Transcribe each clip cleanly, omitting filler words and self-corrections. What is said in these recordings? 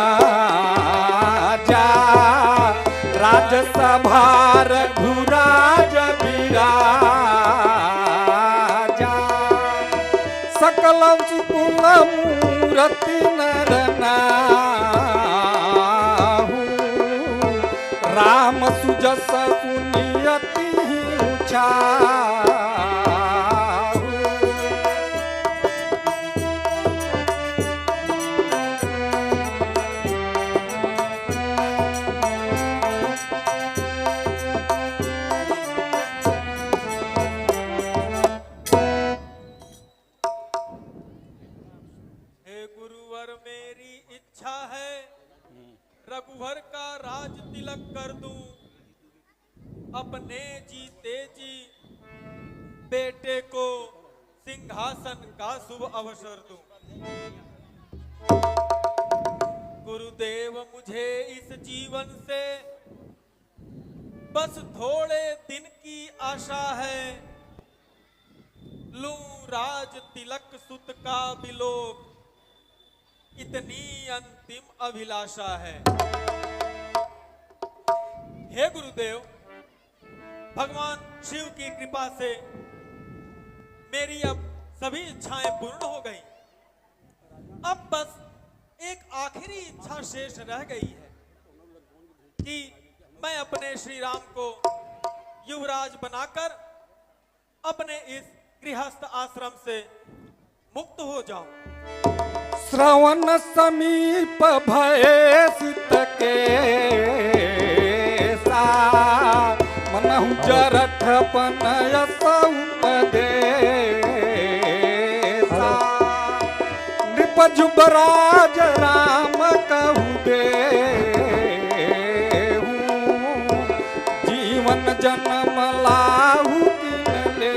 समाजा राजसभा रघुराज विराजा सकल सुकुल मूरति नरनाहु राम सुजस सुनियति ऊंचा रघुवर का राज तिलक कर दूं, अपने जीते जी बेटे को सिंहासन का शुभ अवसर दूं। गुरुदेव मुझे इस जीवन से बस थोड़े दिन की आशा है, लूं राज तिलक सुत का बिलोक, इतनी अंतिम अभिलाषा है। हे गुरुदेव, भगवान शिव की कृपा से मेरी अब सभी इच्छाएं पूर्ण हो गई। अब बस एक आखिरी इच्छा शेष रह गई है कि मैं अपने श्री राम को युवराज बनाकर अपने इस गृहस्थ आश्रम से मुक्त हो जाऊं। श्रवण समीप भये सित के सा मनहु जरठ पनय उपदेसा नृप जुबराज राम कहु देहु जीवन जन्म लाहु किन ले।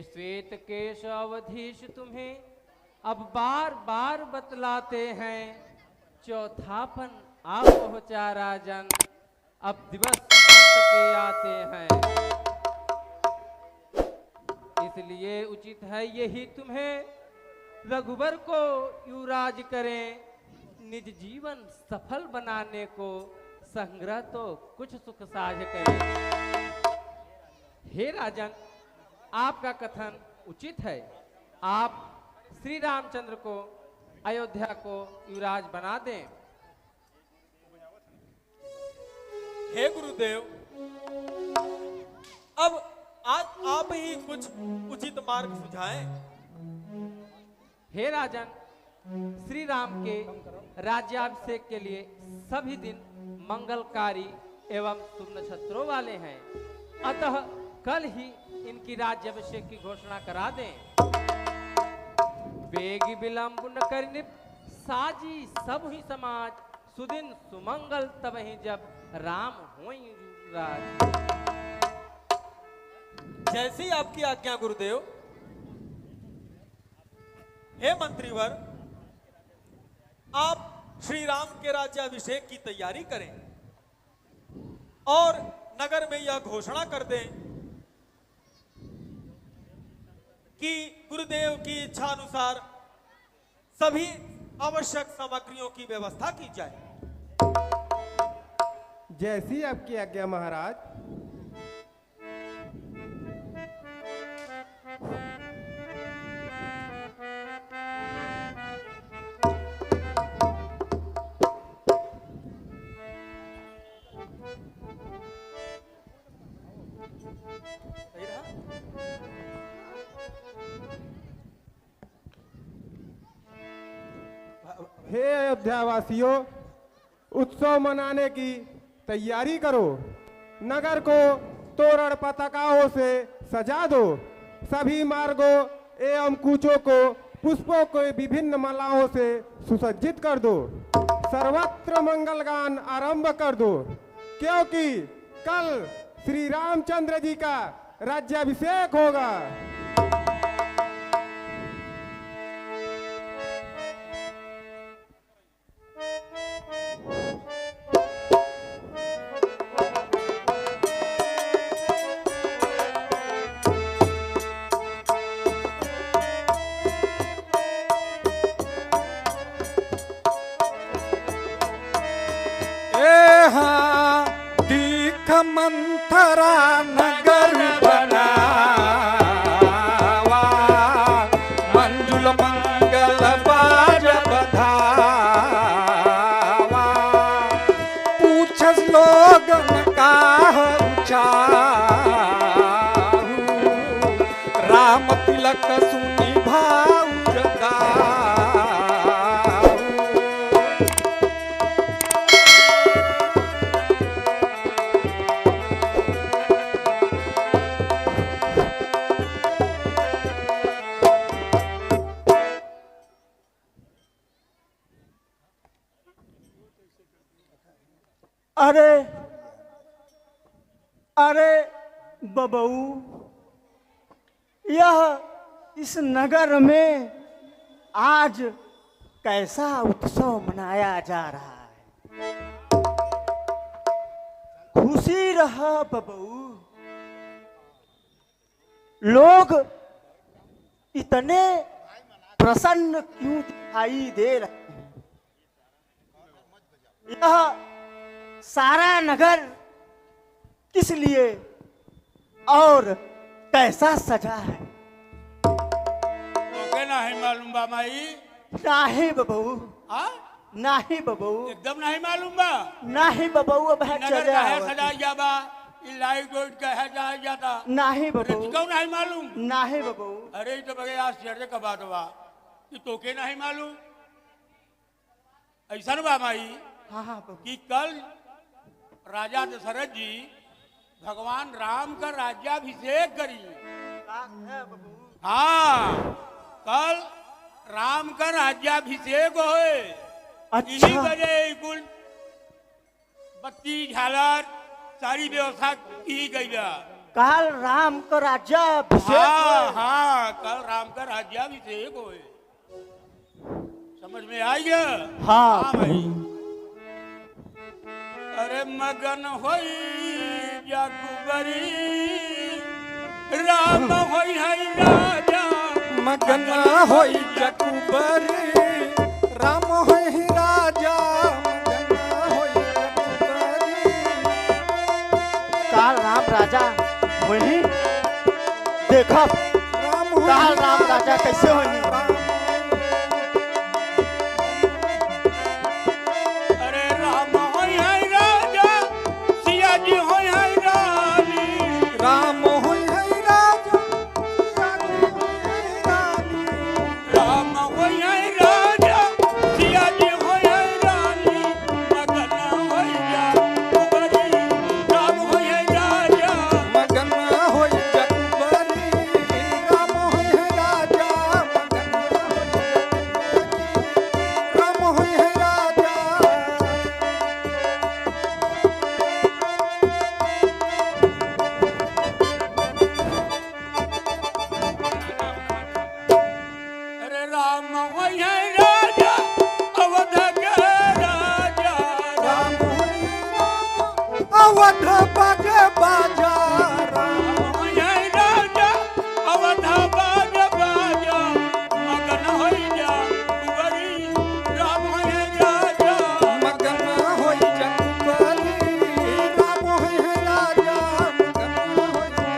श्वेत केशवधीश तुम्हें अब बार बार बतलाते हैं, चौथापन आप पहुंचा राजन, अब दिवस अंत के आते हैं। इसलिए उचित है यही तुम्हें रघुवर को युवराज करें, निज जीवन सफल बनाने को संग्रह तो कुछ सुख साझ करें। हे राजन, आपका कथन उचित है, आप श्री रामचंद्र को अयोध्या को युवराज बना दें। हे गुरुदेव, अब आज आप ही कुछ उचित मार्ग सुझाएं। हे राजन, श्री राम के राज्याभिषेक के लिए सभी दिन मंगलकारी एवं शुभ नक्षत्रों वाले हैं, अतः कल ही इनकी राज्याभिषेक की घोषणा करा दें। बेगी विलंब न कर निप साजी सब ही समाज, सुदिन सुमंगल तब ही जब राम हों युवराज। जैसी आपकी आज्ञा गुरुदेव। हे मंत्रीवर, आप श्री राम के राज्याभिषेक की तैयारी करें और नगर में यह घोषणा कर दें कि गुरुदेव की इच्छा अनुसार सभी आवश्यक सामग्रियों की व्यवस्था की जाए। जैसी आपकी आज्ञा महाराज। हे अयोध्यावासियों, उत्सव मनाने की तैयारी करो, नगर को तोरण पताकाओं से सजा दो, सभी मार्गों एवं कूचों को पुष्पों के विभिन्न मालाओं से सुसज्जित कर दो, सर्वत्र मंगल गान आरंभ कर दो, क्योंकि कल श्री रामचंद्र जी का राज्याभिषेक होगा। सारा नगर बनावा मंजुल मंगल बाज बधावा पूछस लोगन का चाहू राम तिलक सुनी भाऊ अरे अरे बबू, यह इस नगर में आज कैसा उत्सव मनाया जा रहा है। खुशी रहा बबू, लोग इतने प्रसन्न क्यों दिखाई दे रहे हैं। यह सारा नगर किस लिए और कैसा सजा है। ओके नहीं मालूम बा माई। नहीं बबू, हाँ नहीं बबू, एकदम नहीं मालूम बा। नहीं बबू, अब है नगर चले का है आवत। सजाया जाबा, ये लाइट वाइट का है जाया जाता। नहीं बबू, क्यों नहीं मालूम। नहीं बबू, अरे ये तो बगे आश्चर्य का बात बा कि तोके नहीं मालूम। ऐसा बा माई हाँ हाँ बबू, कि कल राजा दशरथ जी भगवान राम का राज्याभिषेक करी। है बबू। हाँ, कल राम का राज्याभिषेक होए। इसी अच्छा, वजह कुल बत्ती झालर सारी व्यवस्था की गई है। काल राम का राज्याभिषेक हाँ हुआ। हाँ, कल राम का राज्याभिषेक होए। समझ में आई है। हाँ भाई। अरे मगन होई जाकुबरी राम होई है राजा। मगन होई जकुबरी राम होई राजा मगन होई जकुबरी काल राम राजा वही देखो, राम होई काल राम राजा कैसे होई। अरे राम होई है राजा, सिया जी होई है रानी। राम होई है राजा राम होई है राजा, सिया जी होई है रानी। मगन होई जाकुबरी राम होई है राजा। मगन होई जकुबरी राम होई है राजा मगन होई जकुबरी राम होई है राजा अरे राम होई है राजा, अवध के राजा। राम होई राजा अवध बाजे बाजा राम राम होई है राजा, अवध बाज बाजा। मगन होई जाकुबरी राम होई है राजा। मगन होई जकुबरी राम होई है राजा मगन होई जकुबरी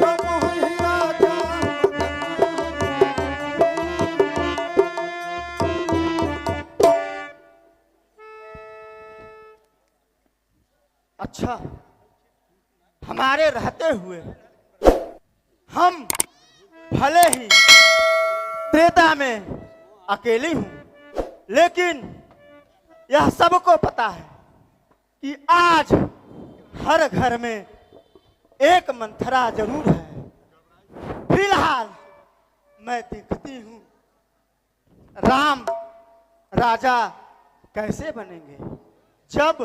राम होई है राजा अच्छा, हमारे रहते हुए हम भले ही त्रेता में अकेली हूं, लेकिन यह सबको पता है कि आज हर घर में एक मंथरा जरूर है। फिलहाल मैं देखती हूं राम राजा कैसे बनेंगे। जब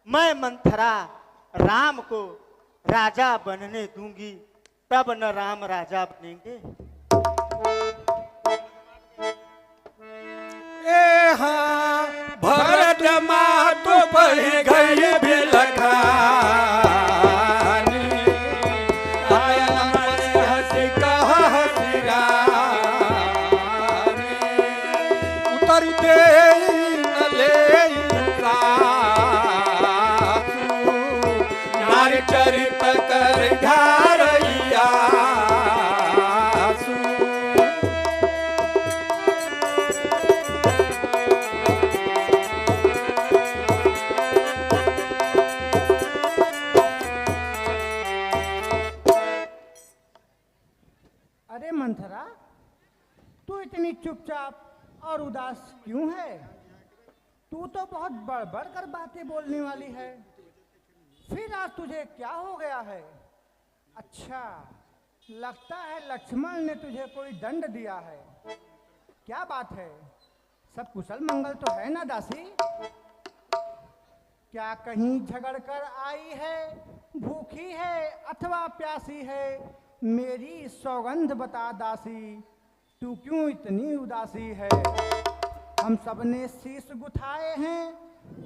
मैं मंथरा राम को राजा बनने दूंगी, तब न राम राजा बनेंगे। ए हाँ भरत मातो पर गई बिलखानी आयन मन हंसी कह हंसी रानी उतर दे न ले सासू चरित कर घारैया अरे मंथरा, तू इतनी चुपचाप और उदास क्यों है? तू तो बहुत बढ़ कर बातें बोलने वाली है। फिर आज तुझे क्या हो गया है? अच्छा, लगता है लक्ष्मण ने तुझे कोई दंड दिया है। क्या बात है? सब कुशल मंगल तो है ना दासी? क्या कहीं झगड़ कर आई है, भूखी है अथवा प्यासी है? मेरी सौगंध बता दासी, तू क्यों इतनी उदासी है? हम सब ने शीश गुथाए हैं,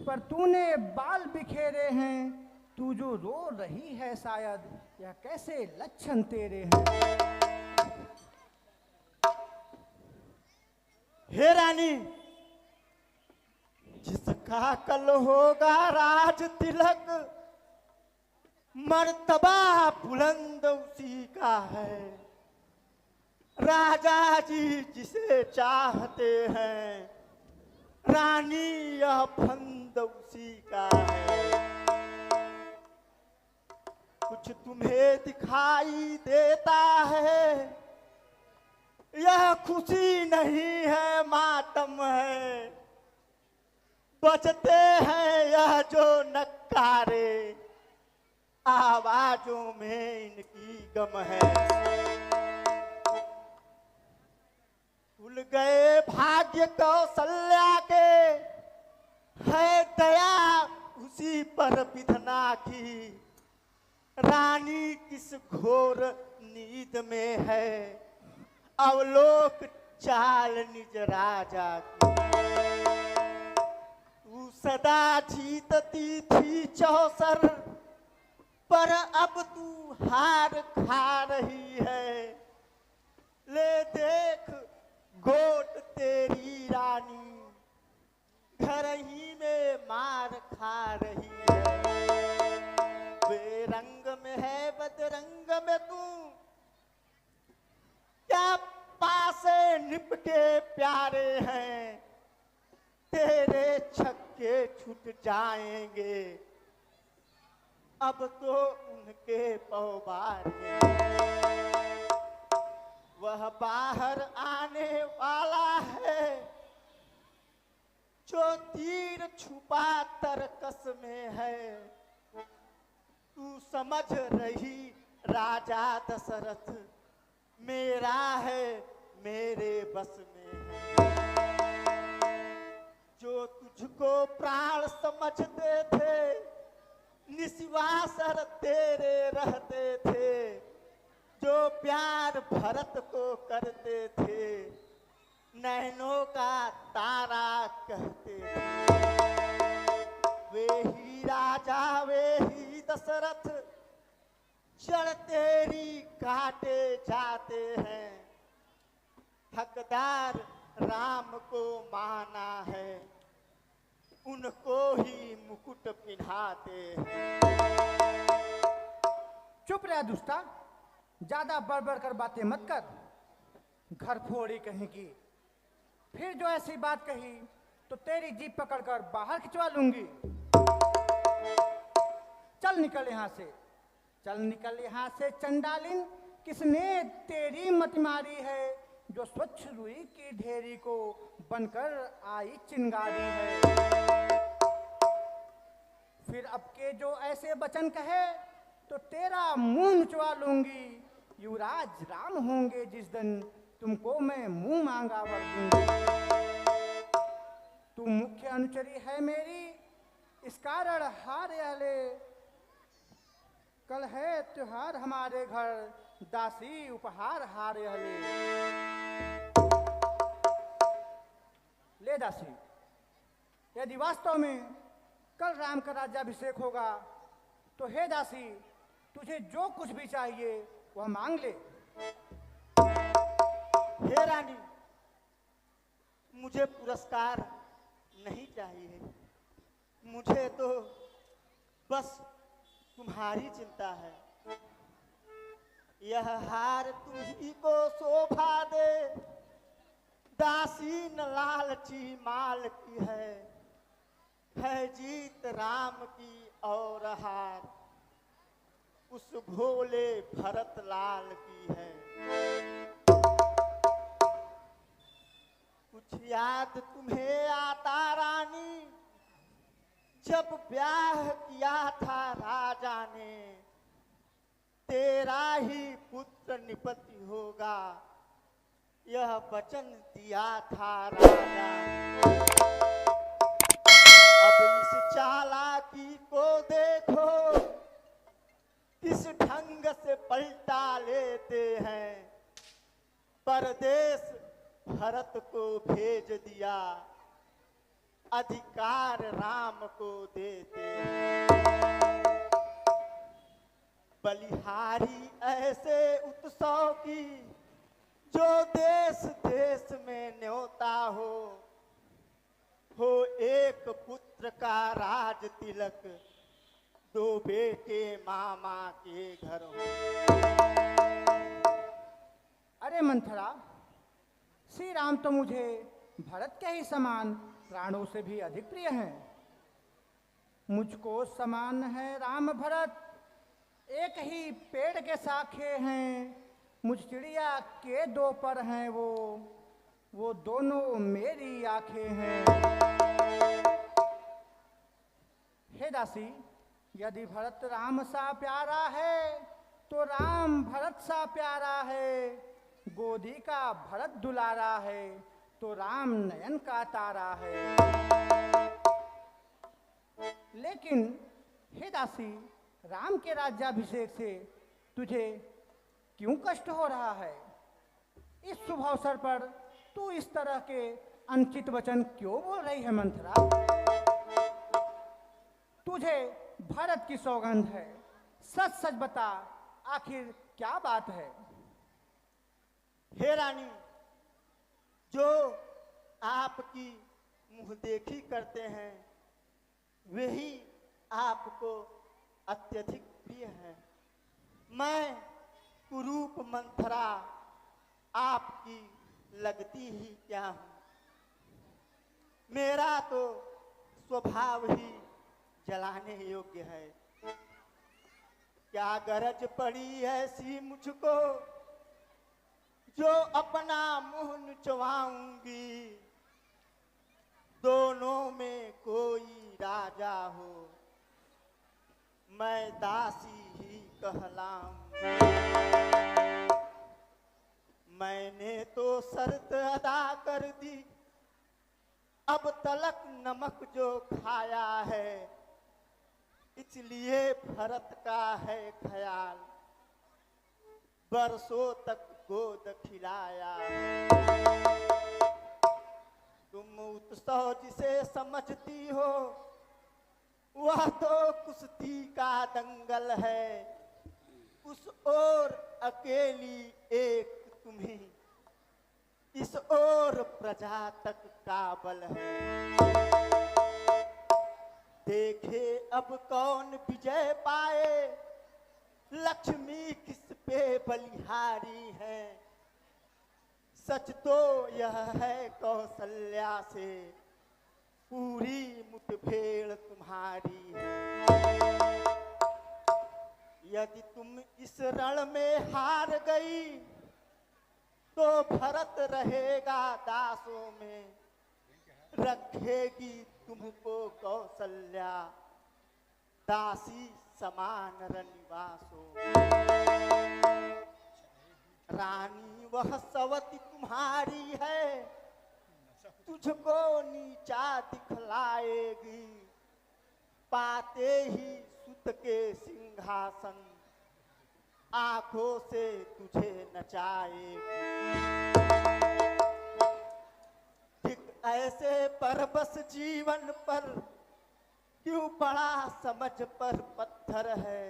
पर तूने बाल बिखेरे हैं। तू जो रो रही है शायद, यह कैसे लक्षण तेरे हैं? हे रानी, जिसका कल होगा राज तिलक, मर्तबा बुलंद उसी का है। राजा जी जिसे चाहते हैं, रानी यह फंद उसी का है। कुछ तुम्हें दिखाई देता है, यह खुशी नहीं है मातम है। बजते हैं यह जो नक्कारे, आवाजों में इनकी गम है। भूल गए भाग्य कौशल्या के, है दया उसी पर विधना की। रानी किस घोर नींद में है, अवलोक चाल निज राजा की। तू सदा जीतती थी चौसर, पर अब तू हार खा रही है। ले देख गोट तेरी रानी, घर ही में मार खा रही है। बेरंग में है बदरंग में तू, क्या पासे निपटे प्यारे हैं। तेरे छक्के छूट जाएंगे, अब तो उनके पौबार हैं। वह बाहर आने वाला है, जो तीर छुपा तरकस में है। तू समझ रही राजा दशरथ, मेरा है मेरे बस में है। जो तुझको प्राण समझते थे, निस्वासर तेरे रहते थे। जो प्यार भरत को करते थे, नैनों का तारा कहते थे। वे ही राजा वे ही दशरथ, जड़ तेरी काटे जाते हैं। हकदार राम को माना है, उनको ही मुकुट पिन्हाते हैं। चुप रह दुष्टा, ज्यादा बढ़ कर बातें मत कर। घर फोड़ी कहेगी, फिर जो ऐसी बात कही तो तेरी जीभ पकड़कर बाहर खिंचवा लूंगी। चल निकल यहाँ से, चल निकल यहाँ से चंडालिन। किसने तेरी मत मारी है, जो स्वच्छ रुई की ढेरी को बनकर आई चिंगारी है। फिर अब के जो ऐसे वचन कहे तो तेरा मुंह नुचवा लूंगी। युवराज राम होंगे जिस दिन, तुमको मैं मुंह मांगा वर दूंगी। तू मुख्य अनुचरी है मेरी, इस कारण हार ले। कल है त्योहार हमारे घर, दासी उपहार हार ले। ले दासी, यदि वास्तव में कल राम का राज्याभिषेक होगा तो हे दासी, तुझे जो कुछ भी चाहिए वह मांग ले। हे रानी, मुझे पुरस्कार नहीं चाहिए। मुझे तो बस तुम्हारी चिंता है। यह हार तुम्ही को शोभा दे, दासी न लालची माल की है जीत राम की और हार उस भोले भरत लाल की है। कुछ याद तुम्हें आता रानी, जब ब्याह किया था राजा ने, तेरा ही पुत्र निपति होगा, यह वचन दिया था राजा ने। अब इस चालाकी को देखो, किस ढंग से पलटा लेते हैं। परदेश भरत को भेज दिया, अधिकार राम को देते हैं। बलिहारी ऐसे उत्सव की, जो देश देश में न्योता हो एक पुत्र का राज तिलक, दो बेटे मामा के घर हो। अरे मंथरा, श्री राम तो मुझे भरत के ही समान प्राणों से भी अधिक प्रिय हैं। मुझको समान है राम भरत, एक ही पेड़ के शाखे हैं। मुझ चिड़िया के दो पर हैं वो दोनों मेरी आंखें हैं। हे दासी, यदि भरत राम सा प्यारा है, तो राम भरत सा प्यारा है। गोदी का भरत दुलारा है, तो राम नयन का तारा है। लेकिन हे दासी, राम के राज्याभिषेक से तुझे क्यों कष्ट हो रहा है? इस शुभ अवसर पर तू इस तरह के अनुचित वचन क्यों बोल रही है मंथरा? तुझे भरत की सौगंध है, सच सच बता, आखिर क्या बात है? हे रानी, जो आपकी मुंह देखी करते हैं, वही आपको अत्यधिक प्रिय है। मैं कुरूप मंथरा आपकी लगती ही क्या हूँ? मेरा तो स्वभाव ही जलाने योग्य है। क्या गरज पड़ी ऐसी मुझको, जो अपना मुंह नुचवाऊंगी। दोनों में कोई राजा हो, मैं दासी ही कहलाऊंगी। मैंने तो शर्त अदा कर दी, अब तलक नमक जो खाया है, इसलिए भरत का है ख्याल, बरसों तक गोद खिलाया है। तुम उत्सव जिसे समझती हो, वह तो कुश्ती का दंगल है। उस ओर अकेली एक तुम्ही, इस ओर प्रजा तक का बल है। देखे अब कौन विजय पाए, लक्ष्मी किस पे बलिहारी है। सच तो यह है कौशल्या से, पूरी मुठभेड़ तुम्हारी है। यदि तुम इस रण में हार गई, तो भरत रहेगा दासों में, रखेगी तुमको कौशल्या दासी समान रनिवासों। रानी वह सवती तुम्हारी है, तुझको नीचा दिखलाएगी। पाते ही सुत के सिंहासन, आंखों से तुझे नचाएगी। ठीक ऐसे परबस जीवन पर क्यों पड़ा समझ पर पत्थर है।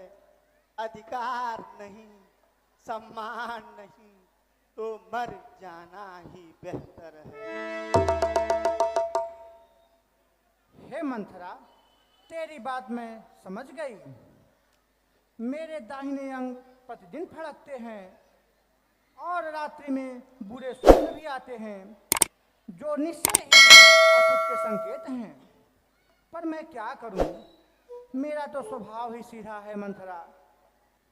अधिकार नहीं, सम्मान नहीं, तो मर जाना ही बेहतर है। हे मंथरा, तेरी बात मैं समझ गई। मेरे दाहिने अंग प्रतिदिन फड़कते हैं और रात्रि में बुरे स्वप्न भी आते हैं जो निश्चय ही अशुभ के संकेत हैं। पर मैं क्या करूं? मेरा तो स्वभाव ही सीधा है मंथरा।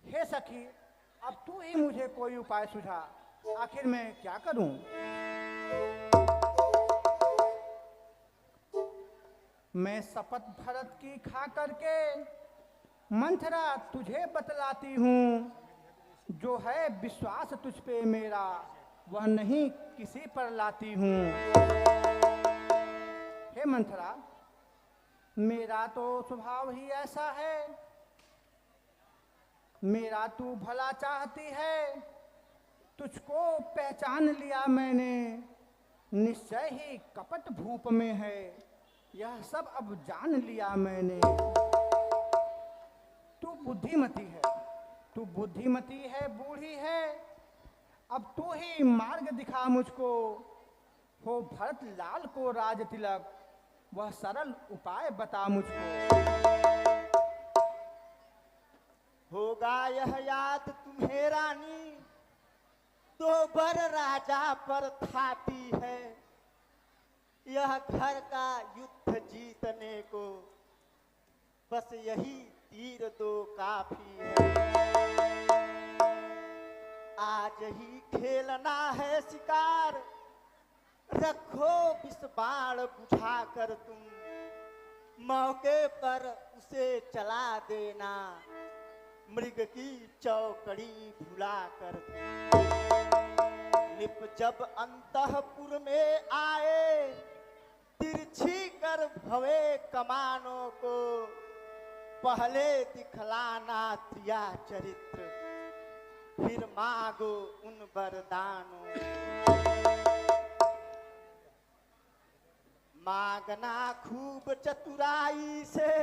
हे सखी, अब तू ही मुझे कोई उपाय सुझा। आखिर मैं क्या करूं? मैं शपथ भरत की खा करके मंथरा तुझे बतलाती हूँ, जो है विश्वास तुझ पे मेरा वह नहीं किसी पर लाती हूँ। हे मंथरा, मेरा तो स्वभाव ही ऐसा है, मेरा तू भला चाहती है, तुझको पहचान लिया मैंने, निश्चय ही कपट भूप में है, यह सब अब जान लिया मैंने। तू बुद्धिमती है, तू बुद्धिमती है, बूढ़ी है, अब तू ही मार्ग दिखा मुझको, हो भरत लाल को राज तिलक, वह सरल उपाय बता मुझको। होगा यह याद तुम्हें रानी, दो बर राजा पर थाती है, यह घर का युद्ध जीतने को बस यही तीर दो काफी है। आज ही खेलना है शिकार, रखो विष बाण बुझा कर तुम, मौके पर उसे चला देना, मृग की चौकड़ी भुला कर तुम। निप जब अंतःपुर में आए, तिरछी कर भवे कमानों को, पहले दिखलाना त्रिया चरित्र, फिर मांगो उन वरदानों। मांगना खूब चतुराई से,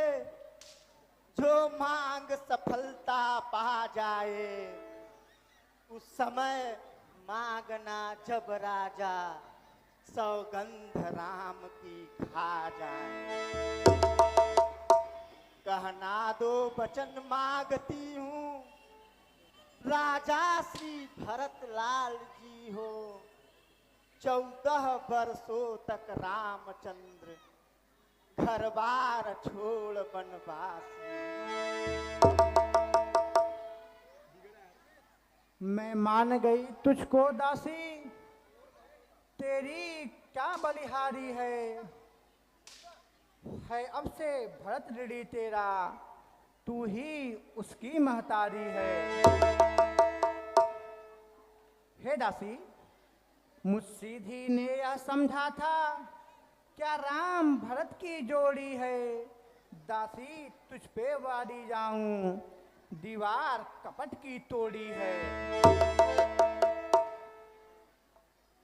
जो मांग सफलता पा जाए, उस समय मांगना जब राजा सौगंध राम की खा जाए। कहना दो वचन मांगती हूँ, राजा श्री भरत लाल जी हो, 14 वर्षों तक रामचंद्र घर बार छोड़ बनवासी। मैं मान गई तुझको दासी, तेरी क्या बलिहारी है अब से भरत ऋणी तेरा, तू ही उसकी महतारी है। हे दासी, मुझ सीधी ने यह समझा था, क्या राम भरत की जोड़ी है, दासी तुझ पे वारी जाऊं, दीवार कपट की तोड़ी है।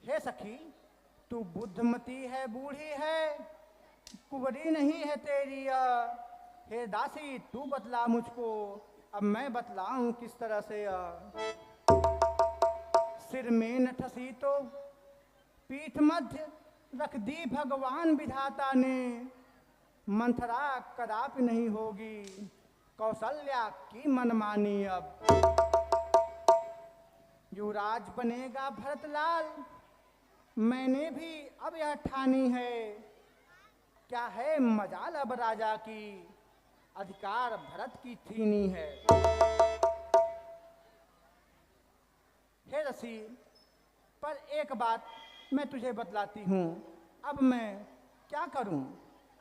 हे सखी, तू बुद्धमती है, बूढ़ी है, कुंवरी नहीं है तेरी। हे दासी, तू बतला मुझको, अब मैं बतलाऊं किस तरह से। सिर में न ठसी तो पीठ मध्य रख दी भगवान विधाता ने, मंथरा कदापि नहीं होगी कौशल्या की मनमानी। अब युवराज बनेगा भरतलाल, मैंने भी अब यह ठानी है, क्या है मजाल अब राजा की, अधिकार भरत की थीनी है। हे रसी, पर एक बात मैं तुझे बतलाती हूँ, अब मैं क्या करूँ,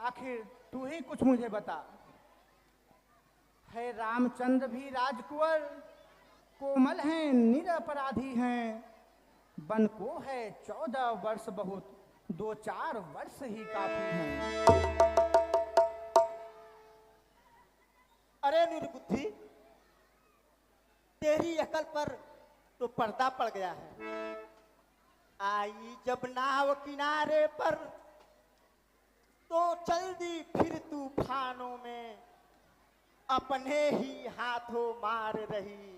आखिर तू ही कुछ मुझे बता। है रामचंद्र भी राजकुंवर, कोमल हैं, निरपराधी हैं, बन को है 14 वर्ष बहुत, 2-4 वर्ष ही काफी हैं। अरे निर्बुद्धि, तेरी अकल पर तो पर्दा पड़ गया है। आई जब नाव किनारे पर, तो चल दी फिर तूफानों में, अपने ही हाथों मार रही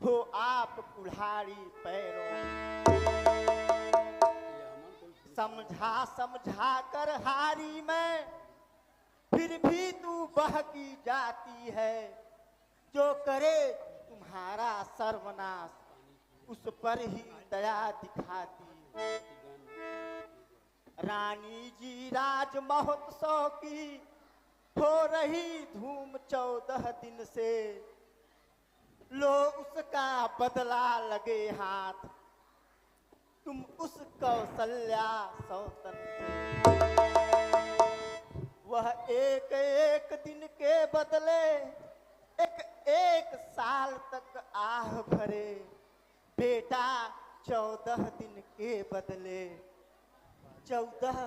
हो आप कुल्हाड़ी पैरों में। समझा समझा कर हारी मैं, फिर भी तू बहकी जाती है, जो करे तुम्हारा सर्वनाश उस पर ही दया दिखाती। रानी जी राज महोत्सव की हो रही धूम 14 दिन से, लो उसका बदला लगे हाथ तुम उस कौशल्या सौतन से। वह एक एक दिन के बदले एक एक साल तक आह भरे, बेटा 14 दिन के बदले 14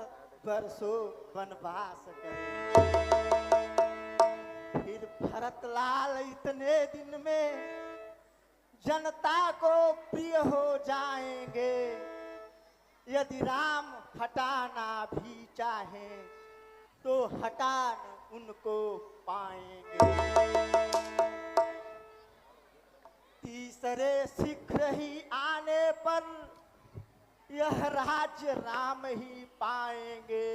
वर्षों वनवास करे। फिर भरतलाल इतने दिन में जनता को प्रिय हो जाएंगे, यदि राम हटाना भी चाहे तो हटा उनको पाएंगे। तीसरे शीघ्र ही आने पर यह राज्य राम ही पाएंगे,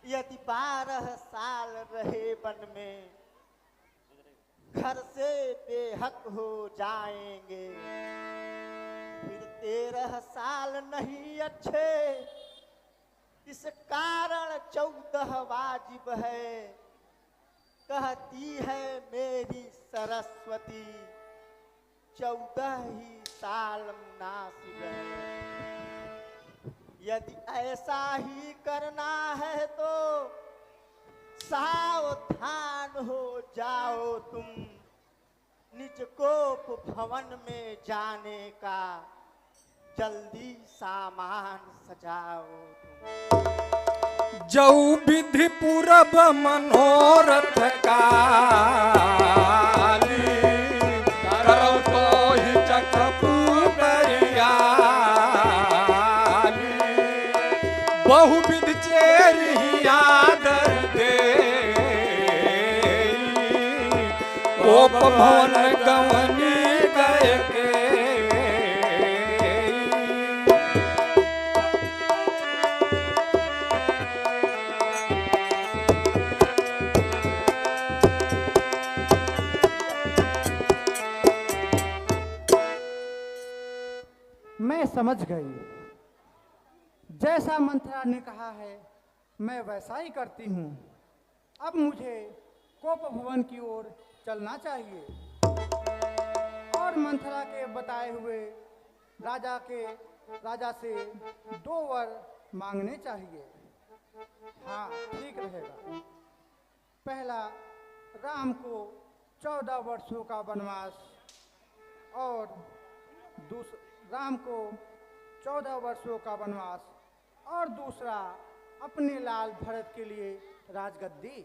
यदि 12 साल रहे वन में घर से बेहक हो जाएंगे। फिर 13 साल नहीं अच्छे, इस कारण 14 वाजिब है, कहती है मेरी सरस्वती 14 ही साल मुनासिब है। यदि ऐसा ही करना है तो सावधान हो जाओ तुम, निज कोप भवन में जाने का जल्दी सामान सजाओ तुम। जऊ विधि पूरब मनोरथ काली, करौ तो ही चक्र पूबरियाली। बहुविध चेरी आदर दे, कोप भवन गवनी गए के। मैं समझ गई, जैसा मंथरा ने कहा है मैं वैसा ही करती हूँ। अब मुझे कोप भवन की ओर चलना चाहिए और मंथरा के बताए हुए राजा से 2 वर मांगने चाहिए। हाँ, ठीक रहेगा। पहला, राम को 14 वर्षों का वनवास और राम को 14 वर्षों का वनवास और दूसरा अपने लाल भरत के लिए राजगद्दी।